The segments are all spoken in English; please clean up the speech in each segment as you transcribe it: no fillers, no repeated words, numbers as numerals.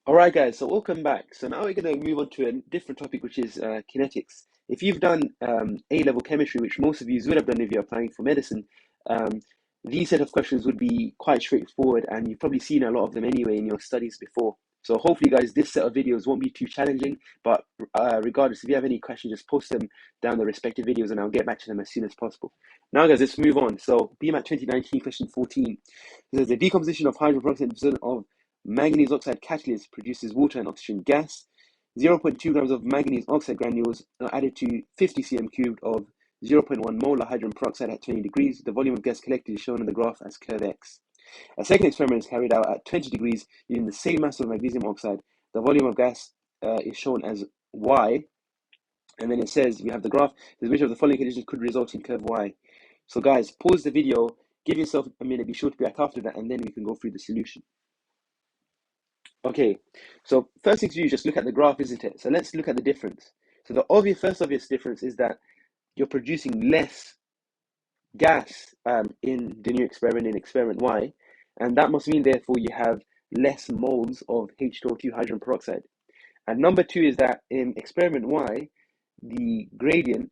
All right, guys, so welcome back. So now we're going to move on to a different topic, which is kinetics. If you've done A-level chemistry, which most of you would have done if you're applying for medicine, um, these set of questions would be quite straightforward, and you've probably seen a lot of them anyway in your studies before. So hopefully, guys, this set of videos won't be too challenging, but regardless, if you have any questions, just post them down the respective videos, and I'll get back to them as soon as possible. Now, guys, let's move on. So BMAT 2019, question 14. It says the decomposition of hydrogen peroxide of manganese oxide catalyst produces water and oxygen gas. 0.2 grams of manganese oxide granules are added to 50 cm cubed of 0.1 molar hydrogen peroxide at 20 degrees. The volume of gas collected is shown on the graph as curve X. A second experiment is carried out at 20 degrees using the same mass of magnesium oxide. The volume of gas is shown as Y. And then it says, you have the graph, which of the following conditions could result in curve Y. So guys, pause the video, give yourself a minute, be sure to be back after that, and then we can go through the solution. Okay, so first thing to do is just look at the graph, isn't it? So let's look at the difference. So the first obvious difference is that you're producing less gas in the new experiment, in experiment Y, and that must mean therefore you have less moles of H2O2 hydrogen peroxide. And number two is that in experiment Y, the gradient,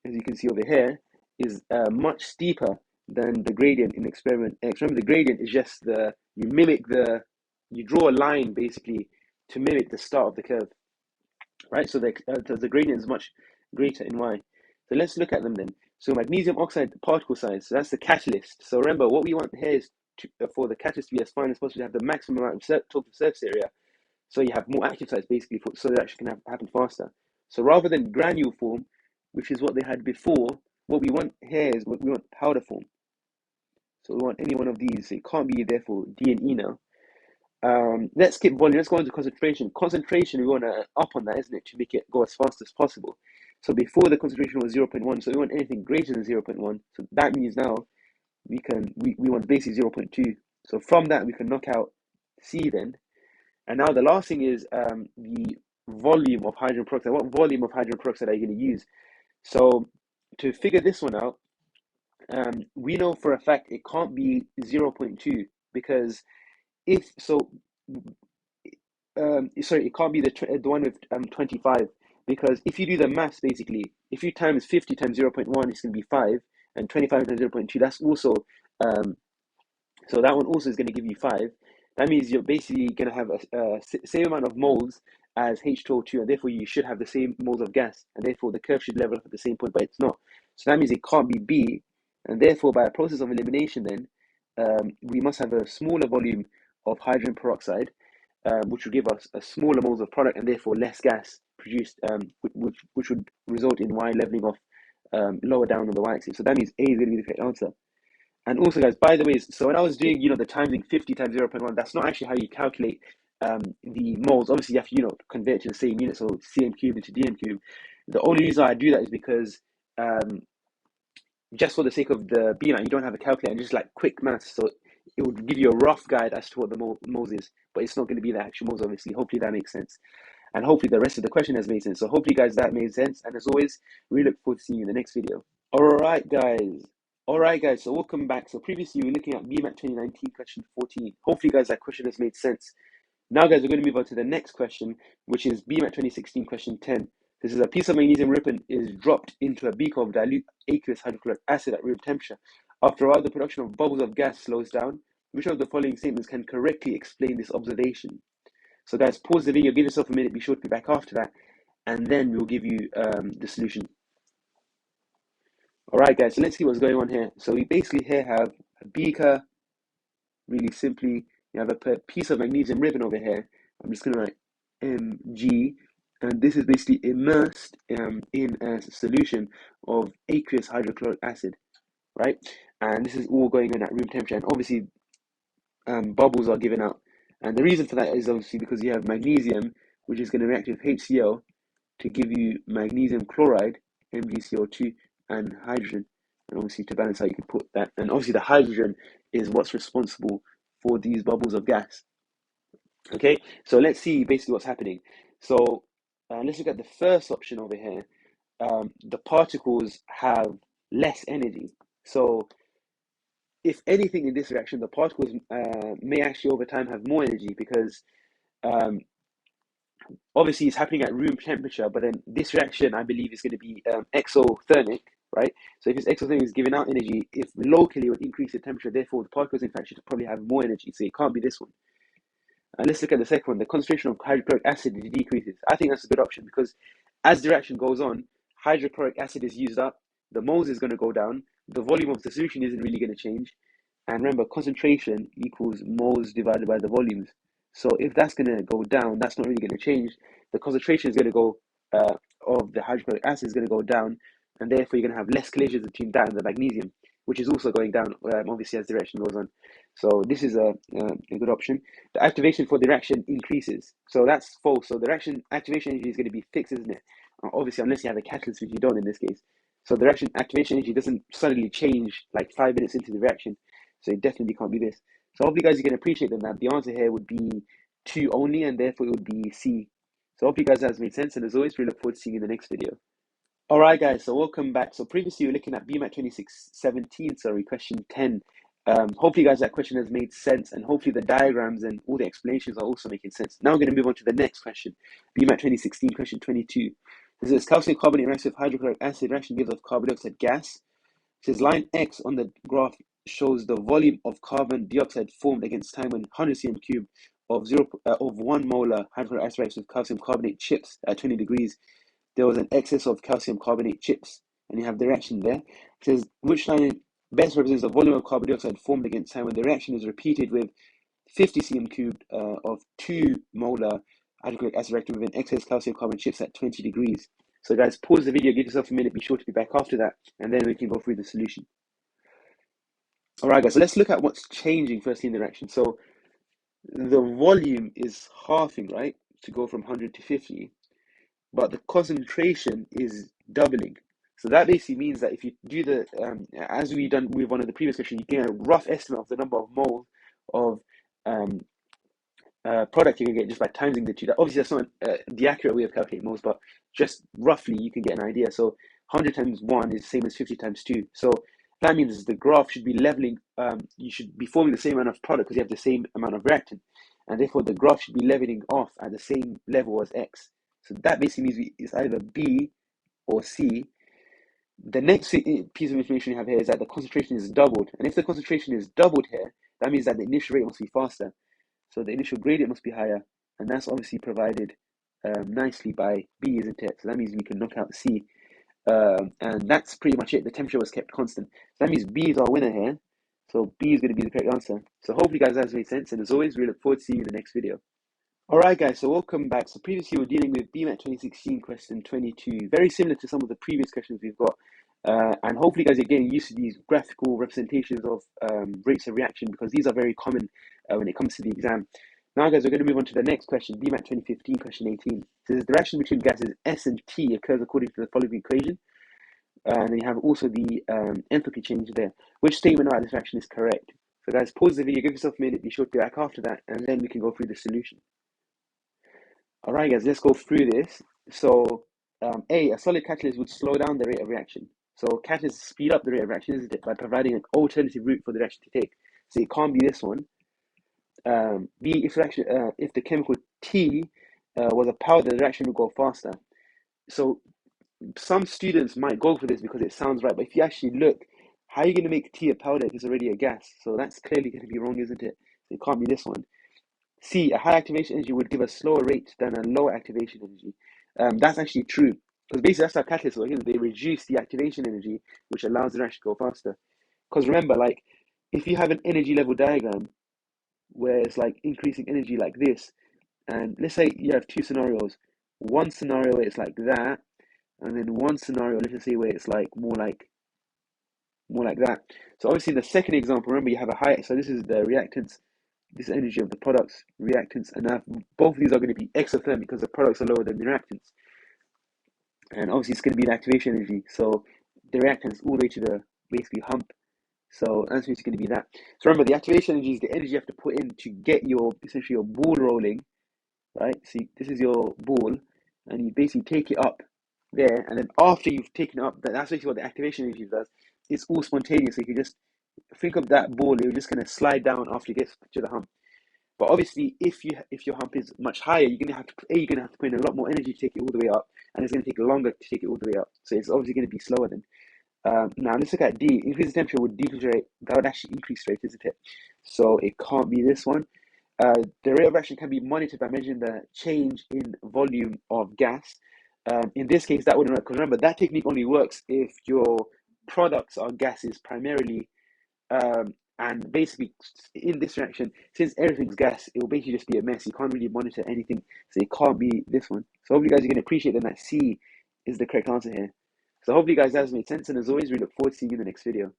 as you can see over here, is much steeper than the gradient in experiment X. Remember, the gradient is just you draw a line basically to mimic the start of the curve, right? So the gradient is much greater in Y. So let's look at them then. So magnesium oxide particle size, so that's the catalyst. So remember, what we want here is for the catalyst to be as fine as possible, to have the maximum amount of total surface area. So you have more active sites basically, so that actually can happen faster. So rather than granule form, which is what they had before, what we want here is we want powder form. So we want any one of these. So it can't be therefore D and E now. Let's skip volume. Let's go on to concentration. Concentration, we want to up on that, isn't it, to make it go as fast as possible. So before the concentration was 0.1, so we want anything greater than 0.1. So that means now we want basically 0.2. So from that we can knock out C then. And now the last thing is the volume of hydrogen peroxide. What volume of hydrogen peroxide are you going to use? So to figure this one out, we know for a fact it can't be 0.2 because if so, sorry, it can't be the one with 25 because if you do the maths basically, if you times 50 times 0.1, it's going to be 5, and 25 times 0.2, that's also so that one also is going to give you 5. That means you're basically going to have a same amount of moles as H2O2, and therefore you should have the same moles of gas, and therefore the curve should level up at the same point, but it's not. So that means it can't be B, and therefore by a process of elimination then, we must have a smaller volume of hydrogen peroxide, which will give us a smaller moles of product, and therefore less gas produced, which would result in Y leveling off lower down on the Y-axis. So that means A is going to be the correct answer. And also, guys, by the way, so when I was doing, the timing 50 times 0.1, that's not actually how you calculate the moles. Obviously, you have to, convert to the same unit, so cm cubed into dm cubed. The only reason I do that is because just for the sake of the BMAT, you don't have a calculator, and just like quick maths, so it would give you a rough guide as to what the moles is, but it's not going to be the actual moles, obviously. Hopefully that makes sense. And hopefully the rest of the question has made sense. So hopefully, guys, that made sense. And as always, we look forward to seeing you in the next video. All right, guys. All right, guys. So welcome back. So previously we were looking at BMAT 2019 question 14. Hopefully, guys, that question has made sense. Now, guys, we're going to move on to the next question, which is BMAT 2016 question 10. This is a piece of magnesium ribbon is dropped into a beaker of dilute aqueous hydrochloric acid at room temperature. After a while, the production of bubbles of gas slows down. Which of the following statements can correctly explain this observation? So, guys, pause the video, give yourself a minute, be sure to be back after that, and then we'll give you the solution. All right, guys, so let's see what's going on here. So we basically here have a beaker, really simply. You have a piece of magnesium ribbon over here. I'm just going to write Mg, and this is basically immersed in a solution of aqueous hydrochloric acid, right? And this is all going on at room temperature, and obviously bubbles are given out. And the reason for that is obviously because you have magnesium, which is going to react with HCl to give you magnesium chloride, MgCO2, and hydrogen. And obviously to balance out, you can put that. And obviously the hydrogen is what's responsible for these bubbles of gas. Okay, so let's see basically what's happening. So let's look at the first option over here. The particles have less energy. So if anything in this reaction, the particles may actually over time have more energy because Um, Obviously, it's happening at room temperature, but then this reaction, I believe, is going to be exothermic, right? So if it's exothermic, it's giving out energy. If locally it would increase the temperature, therefore the particles in fact should probably have more energy. So it can't be this one. And let's look at the second one. The concentration of hydrochloric acid decreases. I think that's a good option because as the reaction goes on, hydrochloric acid is used up, the moles is going to go down, the volume of the solution isn't really going to change. And remember, concentration equals moles divided by the volumes. So if that's going to go down, that's not really going to change. The concentration is going to go, of the hydrochloric acid is going to go down, and therefore you're going to have less collisions between that and the magnesium, which is also going down, obviously, as the reaction goes on. So this is a good option. The activation for the reaction increases. So that's false. So the reaction activation energy is going to be fixed, isn't it? Obviously, unless you have a catalyst, which you don't in this case. So the reaction activation energy doesn't suddenly change like 5 minutes into the reaction. So it definitely can't be this. So hopefully, guys, you can appreciate that the answer here would be 2 only, and therefore it would be C. So hopefully, guys, that has made sense. And as always, we look forward to seeing you in the next video. All right, guys, so welcome back. So previously we were looking at BMAT 2617, sorry, question 10. Hopefully, guys, that question has made sense, and hopefully the diagrams and all the explanations are also making sense. Now we're going to move on to the next question, BMAT 2016, question 22. This is calcium carbonate reacts with hydrochloric acid, reaction gives off carbon dioxide gas. It says line X on the graph shows the volume of carbon dioxide formed against time when 100 cm cube of 1 molar hydrochloric acid reacts with calcium carbonate chips at 20 degrees. There was an excess of calcium carbonate chips, and you have the reaction there. It says which line best represents the volume of carbon dioxide formed against time when the reaction is repeated with 50 cm cubed of 2 molar hydrochloric acid reacting with an excess calcium carbonate chips at 20 degrees. So guys, pause the video, give yourself a minute, be sure to be back after that, and then we can go through the solution. All right, guys, so let's look at what's changing firstly in the reaction. So the volume is halving, right, to go from 100 to 50. But the concentration is doubling. So that basically means that if you do the, as we done with one of the previous questions, you get a rough estimate of the number of moles of um, product you can get just by timesing the two. Obviously, that's not the accurate way of calculating moles, but just roughly you can get an idea. So 100 times 1 is the same as 50 times 2. So that means the graph should be leveling, you should be forming the same amount of product because you have the same amount of reactant. And therefore, the graph should be leveling off at the same level as X. So that basically means it's either B or C. The next piece of information you have here is that the concentration is doubled. And if the concentration is doubled here, that means that the initial rate must be faster. So the initial gradient must be higher. And that's obviously provided nicely by B, isn't it? So that means we can knock out C. And that's pretty much it. The temperature was kept constant. So that means B is our winner here. So B is going to be the correct answer. So hopefully, guys, that has made sense. And as always, we look forward to seeing you in the next video. All right, guys, so welcome back. So previously we were dealing with BMAT 2016 question 22, very similar to some of the previous questions we've got. And hopefully, guys, you're getting used to these graphical representations of rates of reaction because these are very common when it comes to the exam. Now, guys, we're going to move on to the next question, BMAT 2015 question 18. So the reaction between gases S and T occurs according to the following equation. And then you have also the enthalpy change there. Which statement about this reaction is correct? So, guys, pause the video, give yourself a minute, be sure to be back after that, and then we can go through the solution. All right, guys, let's go through this. So, a solid catalyst would slow down the rate of reaction. So, catalysts speed up the rate of reaction, isn't it, by providing an alternative route for the reaction to take. So, it can't be this one. B, if the chemical T was a powder, the reaction would go faster. So, some students might go for this because it sounds right, but if you actually look, how are you going to make T a powder if it's already a gas? So, that's clearly going to be wrong, isn't it? So, it can't be this one. C, a high activation energy would give a slower rate than a low activation energy. That's actually true because basically that's how catalysts work. They reduce the activation energy, which allows the reaction to go faster. Because remember, like if you have an energy level diagram where it's like increasing energy like this, and let's say you have two scenarios. One scenario where it's like that, and then one scenario, let's just say where it's like more like that. So obviously in the second example, remember you have a high. So this is the reactants. This energy of the products, reactants, and now both of these are going to be exothermic because the products are lower than the reactants. And obviously it's going to be an activation energy. So the reactants all the way to the basically hump. So answer is going to be that. So remember, the activation energy is the energy you have to put in to get your essentially your ball rolling, right? See, this is your ball, and you basically take it up there, and then after you've taken it up, that's basically what the activation energy does. It's all spontaneous. So you can just think of that ball, you're just going to slide down after it gets to the hump. But obviously, if your hump is much higher, you're gonna have to put in a lot more energy to take it all the way up, and it's gonna take longer to take it all the way up. So it's obviously gonna be slower then. Now let's look at D. Increase the temperature would decrease rate. That would actually increase rate, isn't it? So it can't be this one. The rate of reaction can be monitored by measuring the change in volume of gas. In this case, that wouldn't work because remember that technique only works if your products are gases primarily. And basically, in this reaction, since everything's gas, it will basically just be a mess. You can't really monitor anything, so it can't be this one. So hopefully, you guys are going to appreciate that C is the correct answer here. So hopefully, guys, that has made sense. And as always, we look forward to seeing you in the next video.